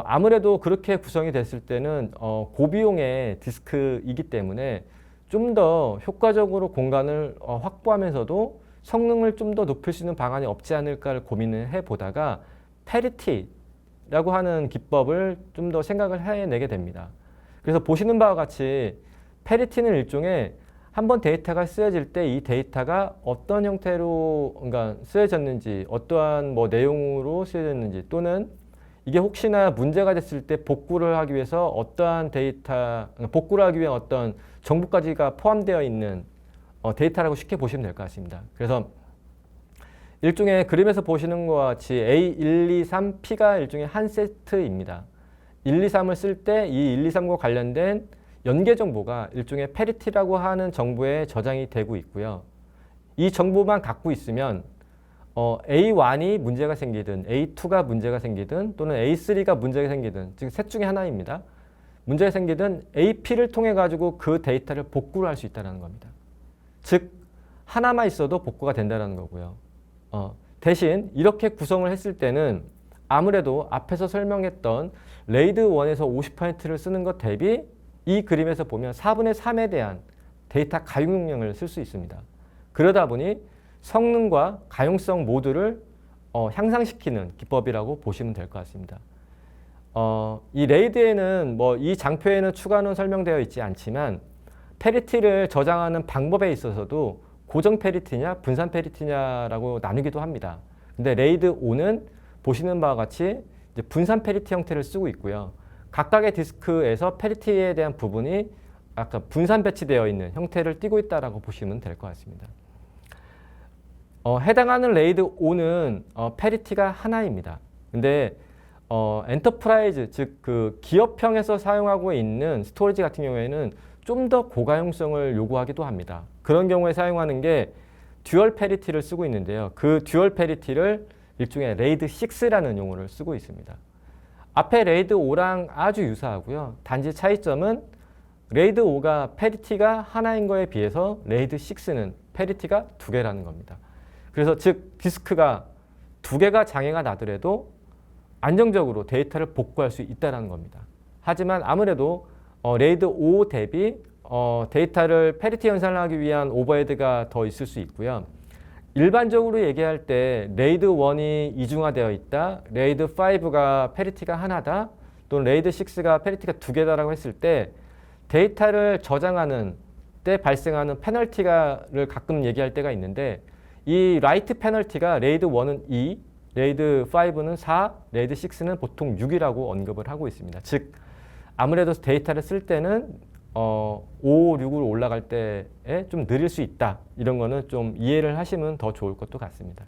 아무래도 그렇게 구성이 됐을 때는 고비용의 디스크이기 때문에 좀 더 효과적으로 공간을 확보하면서도 성능을 좀 더 높일 수 있는 방안이 없지 않을까를 고민을 해보다가 패리티라고 하는 기법을 좀 더 생각을 해내게 됩니다. 그래서 보시는 바와 같이 패리티는 일종의 한번 데이터가 쓰여질 때 이 데이터가 어떤 형태로 그러니까 쓰여졌는지 어떠한 뭐 내용으로 쓰여졌는지 또는 이게 혹시나 문제가 됐을 때 복구를 하기 위해서 어떠한 복구를 하기 위한 어떤 정보까지가 포함되어 있는 데이터라고 쉽게 보시면 될 것 같습니다. 그래서 일종의 그림에서 보시는 것과 같이 A, 1, 2, 3, P가 일종의 한 세트입니다. 1, 2, 3을 쓸 때 이 1, 2, 3과 관련된 연계 정보가 일종의 패리티라고 하는 정보에 저장이 되고 있고요. 이 정보만 갖고 있으면 A1이 문제가 생기든 A2가 문제가 생기든 또는 A3가 문제가 생기든 즉 셋 중에 하나입니다. 문제가 생기든 AP를 통해 가지고 그 데이터를 복구를 할 수 있다는 겁니다. 즉 하나만 있어도 복구가 된다는 거고요. 대신 이렇게 구성을 했을 때는 아무래도 앞에서 설명했던 레이드 1에서 50%를 쓰는 것 대비 이 그림에서 보면 4분의 3에 대한 데이터 가용 용량을 쓸 수 있습니다. 그러다 보니 성능과 가용성 모두를 향상시키는 기법이라고 보시면 될 것 같습니다. 이 레이드에는 이 장표에는 추가는 설명되어 있지 않지만 패리티를 저장하는 방법에 있어서도 고정 패리티냐 분산 패리티냐라고 나누기도 합니다. 근데 레이드 5는 보시는 바와 같이 이제 분산 패리티 형태를 쓰고 있고요. 각각의 디스크에서 패리티에 대한 부분이 아까 분산 배치되어 있는 형태를 띠고 있다라고 보시면 될 것 같습니다. 해당하는 레이드 5는 패리티가 하나입니다. 근데 엔터프라이즈, 즉 그 기업형에서 사용하고 있는 스토리지 같은 경우에는 좀 더 고가용성을 요구하기도 합니다. 그런 경우에 사용하는 게 듀얼 패리티를 쓰고 있는데요. 그 듀얼 패리티를 일종의 레이드 6라는 용어를 쓰고 있습니다. 앞에 레이드 5랑 아주 유사하고요. 단지 차이점은 레이드 5가 패리티가 하나인 거에 비해서 레이드 6는 패리티가 2개라는 겁니다. 그래서 즉 디스크가 2개가 장애가 나더라도 안정적으로 데이터를 복구할 수 있다는 겁니다. 하지만 아무래도 레이드 5 대비 데이터를 패리티 연산을 하기 위한 오버헤드가 더 있을 수 있고요. 일반적으로 얘기할 때 레이드 1이 이중화되어 있다, 레이드 5가 패리티가 하나다, 또는 레이드 6가 패리티가 2개다라고 했을 때 데이터를 저장하는 때 발생하는 페널티를 가끔 얘기할 때가 있는데 이 라이트 페널티가 레이드 1은 2, 레이드 5는 4, 레이드 6는 보통 6이라고 언급을 하고 있습니다. 즉 아무래도 데이터를 쓸 때는 5, 6으로 올라갈 때에 좀 느릴 수 있다. 이런 거는 좀 이해를 하시면 더 좋을 것도 같습니다.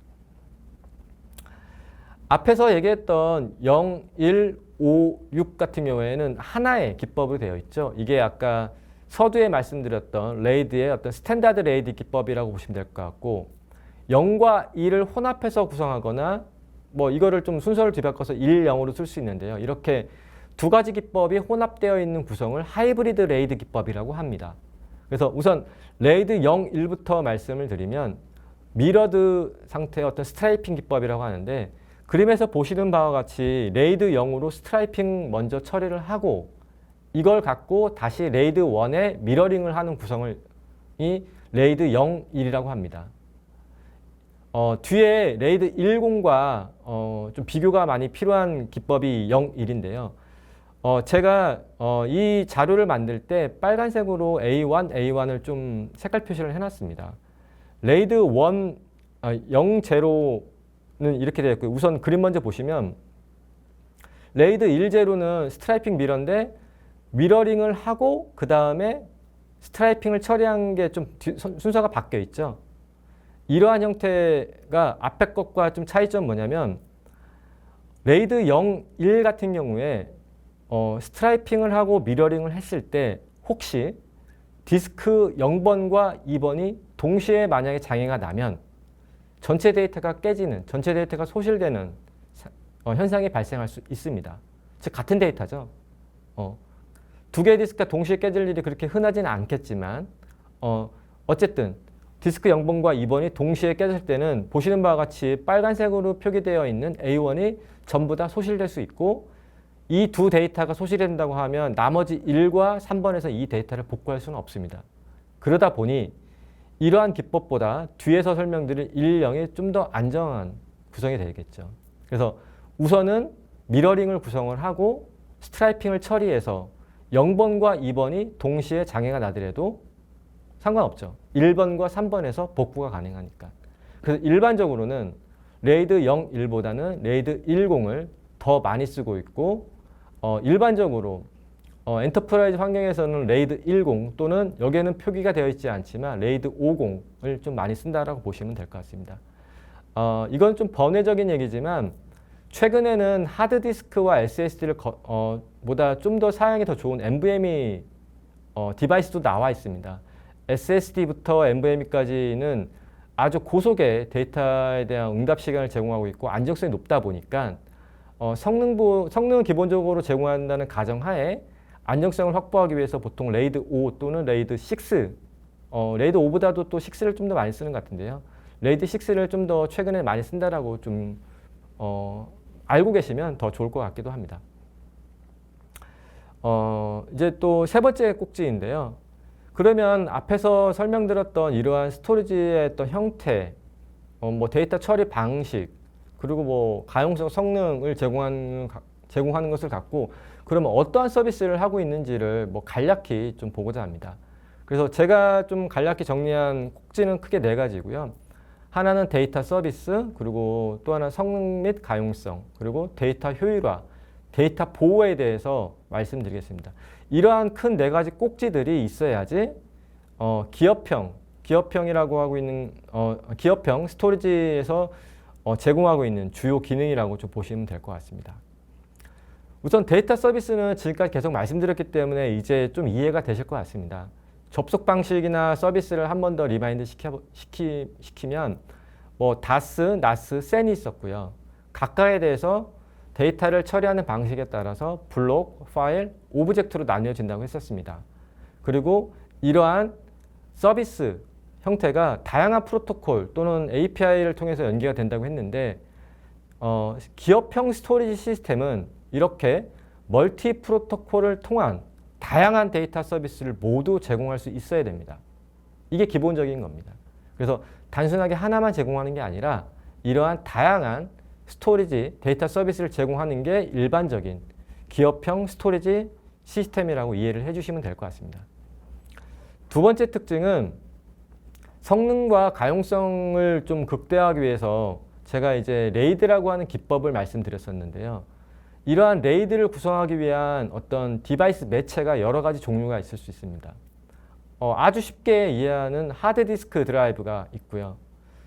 앞에서 얘기했던 0, 1, 5, 6 같은 경우에는 하나의 기법으로 되어 있죠. 이게 아까 서두에 말씀드렸던 레이드의 어떤 스탠다드 레이드 기법이라고 보시면 될 것 같고 0과 1을 혼합해서 구성하거나 뭐 이거를 좀 순서를 뒤바꿔서 1, 0으로 쓸 수 있는데요. 이렇게 두 가지 기법이 혼합되어 있는 구성을 하이브리드 레이드 기법이라고 합니다. 그래서 우선 레이드 0, 1부터 말씀을 드리면 미러드 상태의 어떤 스트라이핑 기법이라고 하는데 그림에서 보시는 바와 같이 레이드 0으로 스트라이핑 먼저 처리를 하고 이걸 갖고 다시 레이드 1에 미러링을 하는 구성을 이 레이드 0, 1이라고 합니다. 뒤에 레이드 10과 좀 비교가 많이 필요한 기법이 0, 1인데요. 제가 이 자료를 만들 때 빨간색으로 A1, A1을 좀 색깔 표시를 해놨습니다. 레이드 1, 0, 0는 이렇게 되어 있고요. 우선 그림 먼저 보시면 레이드 1, 0는 스트라이핑 미러인데 미러링을 하고 그 다음에 스트라이핑을 처리한 게 좀 순서가 바뀌어 있죠. 이러한 형태가 앞에 것과 좀 차이점 뭐냐면 레이드 0, 1 같은 경우에 스트라이핑을 하고 미러링을 했을 때 혹시 디스크 0번과 2번이 동시에 만약에 장애가 나면 전체 데이터가 깨지는, 전체 데이터가 소실되는 현상이 발생할 수 있습니다. 즉 같은 데이터죠. 두 개의 디스크가 동시에 깨질 일이 그렇게 흔하지는 않겠지만 어쨌든 디스크 0번과 2번이 동시에 깨질 때는 보시는 바와 같이 빨간색으로 표기되어 있는 A1이 전부 다 소실될 수 있고 이 두 데이터가 소실된다고 하면 나머지 1과 3번에서 이 데이터를 복구할 수는 없습니다. 그러다 보니 이러한 기법보다 뒤에서 설명드릴 1, 0이 좀 더 안정한 구성이 되겠죠. 그래서 우선은 미러링을 구성을 하고 스트라이핑을 처리해서 0번과 2번이 동시에 장애가 나더라도 상관없죠. 1번과 3번에서 복구가 가능하니까. 그래서 일반적으로는 레이드 0, 1보다는 레이드 10을 더 많이 쓰고 있고 일반적으로 엔터프라이즈 환경에서는 레이드 10 또는 여기에는 표기가 되어 있지 않지만 레이드 50을 좀 많이 쓴다라고 보시면 될 것 같습니다. 이건 좀 번외적인 얘기지만 최근에는 하드디스크와 SSD를 보다 좀 더 사양이 더 좋은 NVMe 디바이스도 나와 있습니다. SSD부터 NVMe까지는 아주 고속의 데이터에 대한 응답 시간을 제공하고 있고 안정성이 높다 보니까 성능은 기본적으로 제공한다는 가정하에 안정성을 확보하기 위해서 보통 레이드 5 또는 레이드 6, 레이드 5보다도 또 6를 좀 더 많이 쓰는 것 같은데요. 레이드 6를 좀 더 최근에 많이 쓴다라고 좀 알고 계시면 더 좋을 것 같기도 합니다. 이제 또 세 번째 꼭지인데요. 그러면 앞에서 설명드렸던 이러한 스토리지의 어떤 형태, 뭐 데이터 처리 방식, 그리고 뭐 가용성 성능을 제공하는 것을 갖고 그러면 어떠한 서비스를 하고 있는지를 뭐 간략히 좀 보고자 합니다. 그래서 제가 좀 간략히 정리한 꼭지는 크게 네 가지고요. 하나는 데이터 서비스, 그리고 또 하나 성능 및 가용성, 그리고 데이터 효율화, 데이터 보호에 대해서 말씀드리겠습니다. 이러한 큰 네 가지 꼭지들이 있어야지 기업형이라고 하고 있는 기업형 스토리지에서 제공하고 있는 주요 기능이라고 좀 보시면 될 것 같습니다. 우선 데이터 서비스는 지금까지 계속 말씀드렸기 때문에 이제 좀 이해가 되실 것 같습니다. 접속 방식이나 서비스를 한 번 더 리마인드 시키면 뭐 DAS, NAS, SAN이 있었고요. 각각에 대해서 데이터를 처리하는 방식에 따라서 블록, 파일, 오브젝트로 나뉘어진다고 했었습니다. 그리고 이러한 서비스 형태가 다양한 프로토콜 또는 API를 통해서 연계가 된다고 했는데 기업형 스토리지 시스템은 이렇게 멀티 프로토콜을 통한 다양한 데이터 서비스를 모두 제공할 수 있어야 됩니다. 이게 기본적인 겁니다. 그래서 단순하게 하나만 제공하는 게 아니라 이러한 다양한 스토리지 데이터 서비스를 제공하는 게 일반적인 기업형 스토리지 시스템이라고 이해를 해주시면 될 것 같습니다. 두 번째 특징은 성능과 가용성을 좀 극대화하기 위해서 제가 이제 레이드라고 하는 기법을 말씀드렸었는데요. 이러한 레이드를 구성하기 위한 어떤 디바이스 매체가 여러 가지 종류가 있을 수 있습니다. 아주 쉽게 이해하는 하드디스크 드라이브가 있고요.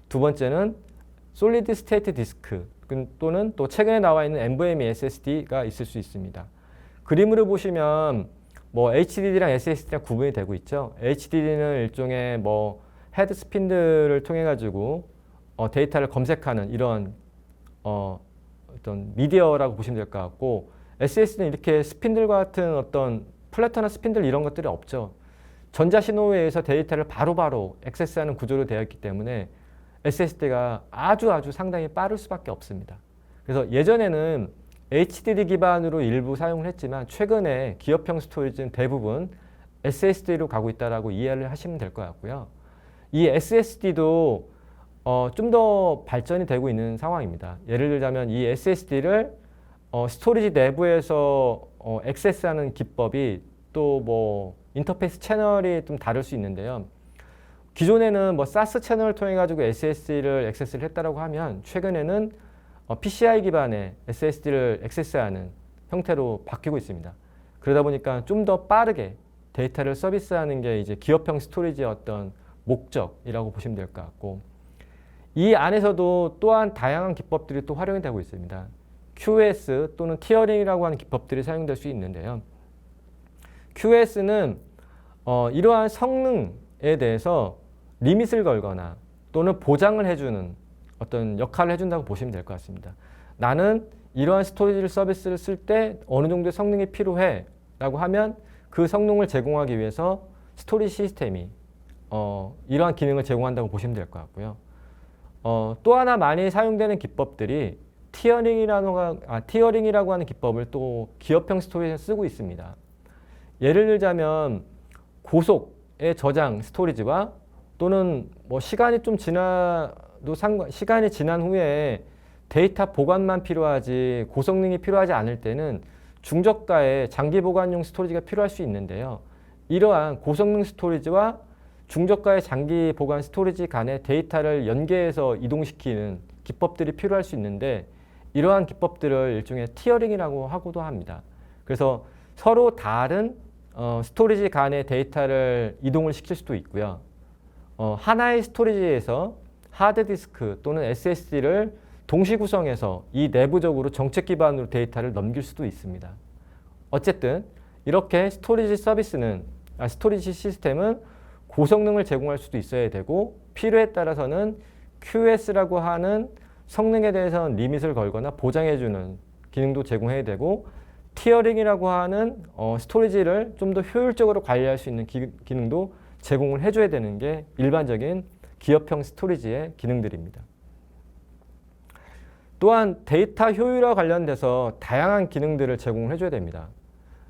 두 번째는 솔리드 스테이트 디스크 또는 또 최근에 나와 있는 NVMe SSD가 있을 수 있습니다. 그림으로 보시면 뭐 HDD랑 SSD랑 구분이 되고 있죠. HDD는 일종의 뭐 헤드 스핀들을 통해 가지고 데이터를 검색하는 이런 어떤 미디어라고 보시면 될 것 같고, SSD는 이렇게 스핀들과 같은 어떤 플래터나 스핀들 이런 것들이 없죠. 전자신호에 의해서 데이터를 바로바로 액세스하는 구조로 되어 있기 때문에 SSD가 아주 상당히 빠를 수밖에 없습니다. 그래서 예전에는 HDD 기반으로 일부 사용을 했지만 최근에 기업형 스토리지는 대부분 SSD로 가고 있다라고 이해를 하시면 될 것 같고요. 이 SSD도 좀 더 발전이 되고 있는 상황입니다. 예를 들자면 이 SSD를 스토리지 내부에서 액세스하는 기법이 또 뭐 인터페이스 채널이 좀 다를 수 있는데요. 기존에는 뭐 SAS 채널을 통해 가지고 SSD를 액세스를 했다라고 하면 최근에는 PCI 기반의 SSD를 액세스하는 형태로 바뀌고 있습니다. 그러다 보니까 좀 더 빠르게 데이터를 서비스하는 게 이제 기업형 스토리지의 어떤 목적이라고 보시면 될 것 같고, 이 안에서도 또한 다양한 기법들이 또 활용이 되고 있습니다. QoS 또는 티어링이라고 하는 기법들이 사용될 수 있는데요. QoS는 이러한 성능에 대해서 리밋을 걸거나 또는 보장을 해주는 어떤 역할을 해준다고 보시면 될 것 같습니다. 나는 이러한 스토리지 서비스를 쓸 때 어느 정도의 성능이 필요해 라고 하면 그 성능을 제공하기 위해서 스토리지 시스템이 이러한 기능을 제공한다고 보시면 될 것 같고요. 또 하나 많이 사용되는 기법들이 티어링이라고 하는 기법을 또 기업형 스토리지에 쓰고 있습니다. 예를 들자면 고속의 저장 스토리지와 또는 뭐 시간이 좀 지나도 시간이 지난 후에 데이터 보관만 필요하지 고성능이 필요하지 않을 때는 중저가의 장기 보관용 스토리지가 필요할 수 있는데요. 이러한 고성능 스토리지와 중저가의 장기 보관 스토리지 간의 데이터를 연계해서 이동시키는 기법들이 필요할 수 있는데, 이러한 기법들을 일종의 티어링이라고 하고도 합니다. 그래서 서로 다른 스토리지 간의 데이터를 이동을 시킬 수도 있고요. 하나의 스토리지에서 하드디스크 또는 SSD를 동시 구성해서 이 내부적으로 정책 기반으로 데이터를 넘길 수도 있습니다. 어쨌든 이렇게 스토리지 시스템은 고성능을 제공할 수도 있어야 되고, 필요에 따라서는 QoS라고 하는 성능에 대해서는 리밋을 걸거나 보장해주는 기능도 제공해야 되고, 티어링이라고 하는 스토리지를 좀 더 효율적으로 관리할 수 있는 기능도 제공을 해줘야 되는 게 일반적인 기업형 스토리지의 기능들입니다. 또한 데이터 효율화 관련돼서 다양한 기능들을 제공을 해줘야 됩니다.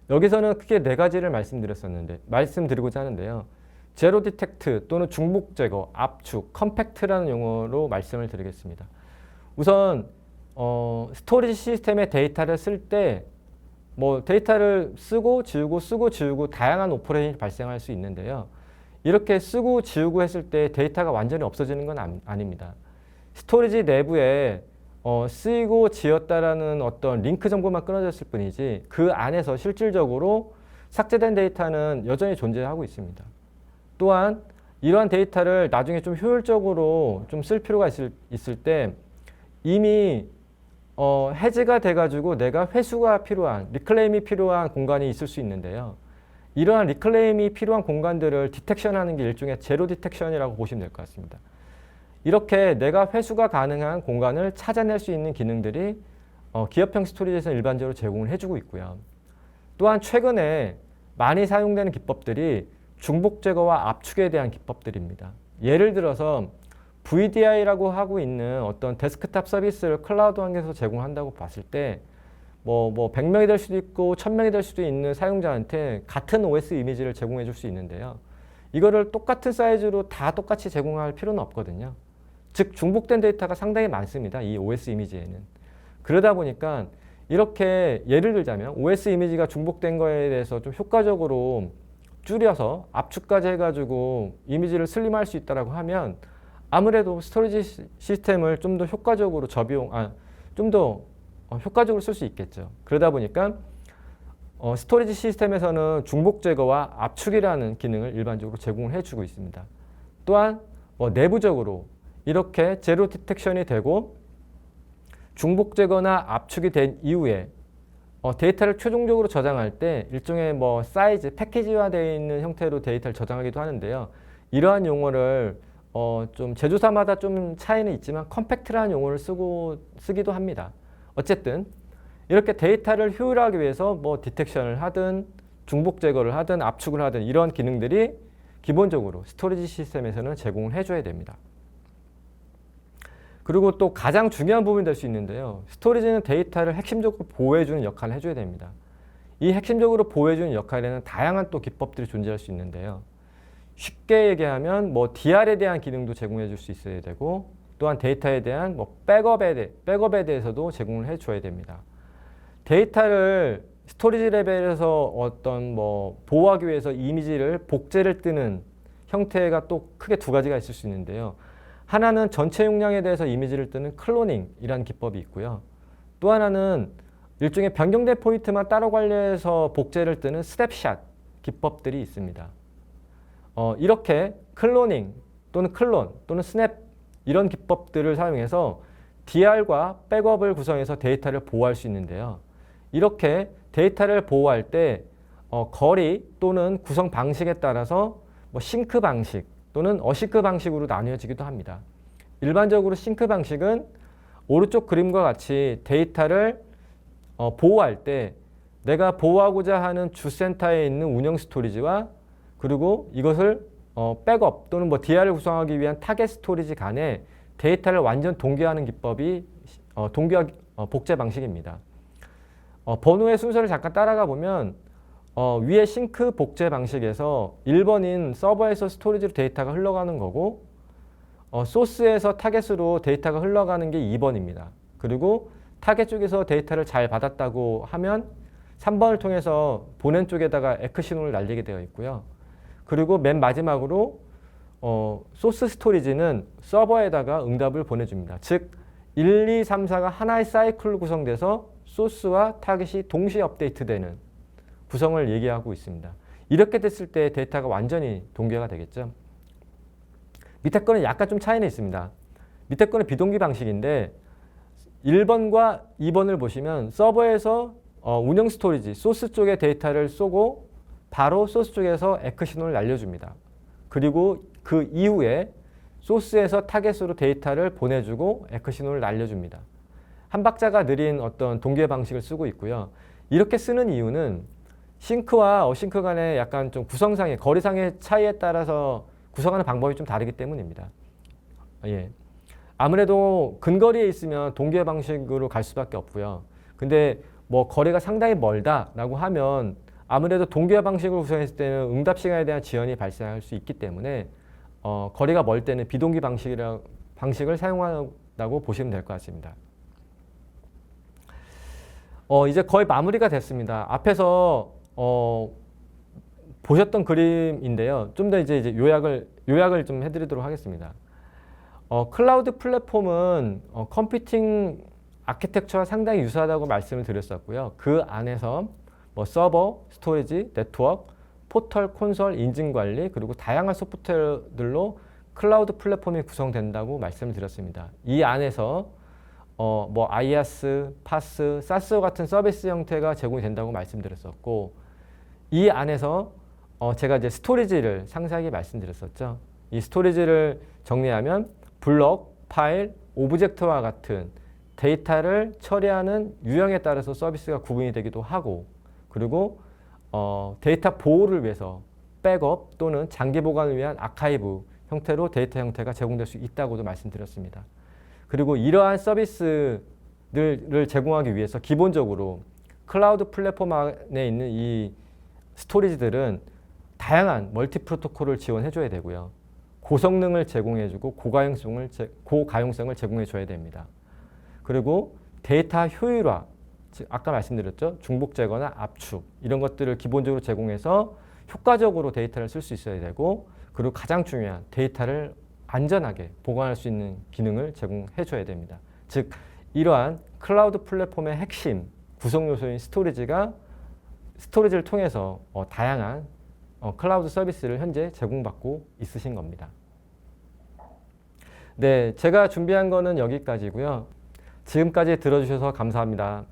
여기서는 크게 네 가지를 말씀드리고자 하는데요. 제로 디텍트 또는 중복 제거, 압축, 컴팩트라는 용어로 말씀을 드리겠습니다. 우선 스토리지 시스템의 데이터를 쓸 때 뭐 데이터를 쓰고 지우고 다양한 오퍼레이션이 발생할 수 있는데요. 이렇게 쓰고 지우고 했을 때 데이터가 완전히 없어지는 건 아닙니다. 스토리지 내부에 쓰이고 지웠다라는 어떤 링크 정보만 끊어졌을 뿐이지 그 안에서 실질적으로 삭제된 데이터는 여전히 존재하고 있습니다. 또한 이러한 데이터를 나중에 좀 효율적으로 좀 쓸 필요가 있을 때 이미 해지가 돼가지고 내가 회수가 필요한, 리클레임이 필요한 공간이 있을 수 있는데요. 이러한 리클레임이 필요한 공간들을 디텍션하는 게 일종의 제로 디텍션이라고 보시면 될 것 같습니다. 이렇게 내가 회수가 가능한 공간을 찾아낼 수 있는 기능들이 기업형 스토리지에서 일반적으로 제공을 해주고 있고요. 또한 최근에 많이 사용되는 기법들이 중복 제거와 압축에 대한 기법들입니다. 예를 들어서 VDI라고 하고 있는 어떤 데스크탑 서비스를 클라우드 환경에서 제공한다고 봤을 때 뭐 100명이 될 수도 있고 1000명이 될 수도 있는 사용자한테 같은 OS 이미지를 제공해 줄 수 있는데요. 이거를 똑같은 사이즈로 다 똑같이 제공할 필요는 없거든요. 즉 중복된 데이터가 상당히 많습니다. 이 OS 이미지에는. 그러다 보니까 이렇게 예를 들자면 OS 이미지가 중복된 거에 대해서 좀 효과적으로 줄여서 압축까지 해가지고 이미지를 슬림할 수 있다고 하면 아무래도 스토리지 시스템을 좀 더 효과적으로 효과적으로 쓸 수 있겠죠. 그러다 보니까 스토리지 시스템에서는 중복 제거와 압축이라는 기능을 일반적으로 제공을 해주고 있습니다. 또한 내부적으로 이렇게 제로 디텍션이 되고 중복 제거나 압축이 된 이후에 데이터를 최종적으로 저장할 때 일종의 사이즈, 패키지화되어 있는 형태로 데이터를 저장하기도 하는데요. 이러한 용어를 좀 제조사마다 좀 차이는 있지만 컴팩트라는 용어를 쓰기도 합니다. 어쨌든 이렇게 데이터를 효율화하기 위해서 디텍션을 하든 중복 제거를 하든 압축을 하든 이런 기능들이 기본적으로 스토리지 시스템에서는 제공을 해줘야 됩니다. 그리고 또 가장 중요한 부분이 될 수 있는데요. 스토리지는 데이터를 핵심적으로 보호해주는 역할을 해줘야 됩니다. 이 핵심적으로 보호해주는 역할에는 다양한 또 기법들이 존재할 수 있는데요. 쉽게 얘기하면 DR에 대한 기능도 제공해 줄 수 있어야 되고 또한 데이터에 대한 백업에 대해서도 제공을 해줘야 됩니다. 데이터를 스토리지 레벨에서 어떤 보호하기 위해서 이미지를 복제를 뜨는 형태가 또 크게 두 가지가 있을 수 있는데요. 하나는 전체 용량에 대해서 이미지를 뜨는 클로닝이라는 기법이 있고요. 또 하나는 일종의 변경된 포인트만 따로 관리해서 복제를 뜨는 스냅샷 기법들이 있습니다. 이렇게 클로닝 또는 클론 또는 스냅 이런 기법들을 사용해서 DR과 백업을 구성해서 데이터를 보호할 수 있는데요. 이렇게 데이터를 보호할 때 거리 또는 구성 방식에 따라서 싱크 방식 또는 어싱크 방식으로 나뉘어지기도 합니다. 일반적으로 싱크 방식은 오른쪽 그림과 같이 데이터를 보호할 때 내가 보호하고자 하는 주센터에 있는 운영 스토리지와 그리고 이것을 백업 또는 DR을 구성하기 위한 타겟 스토리지 간에 데이터를 완전 동기화하는 기법이 복제 방식입니다. 번호의 순서를 잠깐 따라가 보면 위에 싱크 복제 방식에서 1번인 서버에서 스토리지로 데이터가 흘러가는 거고 소스에서 타겟으로 데이터가 흘러가는 게 2번입니다. 그리고 타겟 쪽에서 데이터를 잘 받았다고 하면 3번을 통해서 보낸 쪽에다가 에크 신호를 날리게 되어 있고요. 그리고 맨 마지막으로 소스 스토리지는 서버에다가 응답을 보내줍니다. 즉 1, 2, 3, 4가 하나의 사이클로 구성돼서 소스와 타겟이 동시에 업데이트되는 구성을 얘기하고 있습니다. 이렇게 됐을 때 데이터가 완전히 동기화가 되겠죠. 밑에 거는 약간 좀 차이는 있습니다. 밑에 거는 비동기 방식인데 1번과 2번을 보시면 서버에서 운영 스토리지, 소스 쪽에 데이터를 쏘고 바로 소스 쪽에서 에크 신호를 날려줍니다. 그리고 그 이후에 소스에서 타겟으로 데이터를 보내주고 에크 신호를 날려줍니다. 한 박자가 느린 어떤 동기화 방식을 쓰고 있고요. 이렇게 쓰는 이유는 싱크와 어싱크 간의 약간 좀 구성상의 거리상의 차이에 따라서 구성하는 방법이 좀 다르기 때문입니다. 예. 아무래도 근거리에 있으면 동기화 방식으로 갈 수밖에 없고요. 근데 거리가 상당히 멀다라고 하면 아무래도 동기화 방식으로 구성했을 때는 응답 시간에 대한 지연이 발생할 수 있기 때문에 거리가 멀 때는 비동기 방식을 사용한다고 보시면 될 것 같습니다. 이제 거의 마무리가 됐습니다. 앞에서 보셨던 그림인데요. 좀 더 이제 요약을 좀 해드리도록 하겠습니다. 클라우드 플랫폼은 컴퓨팅 아키텍처와 상당히 유사하다고 말씀을 드렸었고요. 그 안에서 서버, 스토리지, 네트워크, 포털, 콘솔, 인증 관리 그리고 다양한 소프트웨어들로 클라우드 플랫폼이 구성된다고 말씀을 드렸습니다. 이 안에서 뭐 IaaS, PaaS, SaaS 같은 서비스 형태가 제공이 된다고 말씀드렸었고, 이 안에서 제가 이제 스토리지를 상세하게 말씀드렸었죠. 이 스토리지를 정리하면 블록, 파일, 오브젝트와 같은 데이터를 처리하는 유형에 따라서 서비스가 구분이 되기도 하고, 그리고 데이터 보호를 위해서 백업 또는 장기 보관을 위한 아카이브 형태로 데이터 형태가 제공될 수 있다고도 말씀드렸습니다. 그리고 이러한 서비스들을 제공하기 위해서 기본적으로 클라우드 플랫폼 안에 있는 이 스토리지들은 다양한 멀티 프로토콜을 지원해 줘야 되고요. 고성능을 제공해주고 고가용성을 제공해 줘야 됩니다. 그리고 데이터 효율화, 즉 아까 말씀드렸죠. 중복 제거나 압축 이런 것들을 기본적으로 제공해서 효과적으로 데이터를 쓸 수 있어야 되고, 그리고 가장 중요한 데이터를 안전하게 보관할 수 있는 기능을 제공해 줘야 됩니다. 즉 이러한 클라우드 플랫폼의 핵심 구성 요소인 스토리지를 통해서 다양한 클라우드 서비스를 현재 제공받고 있으신 겁니다. 네, 제가 준비한 거는 여기까지고요. 지금까지 들어주셔서 감사합니다.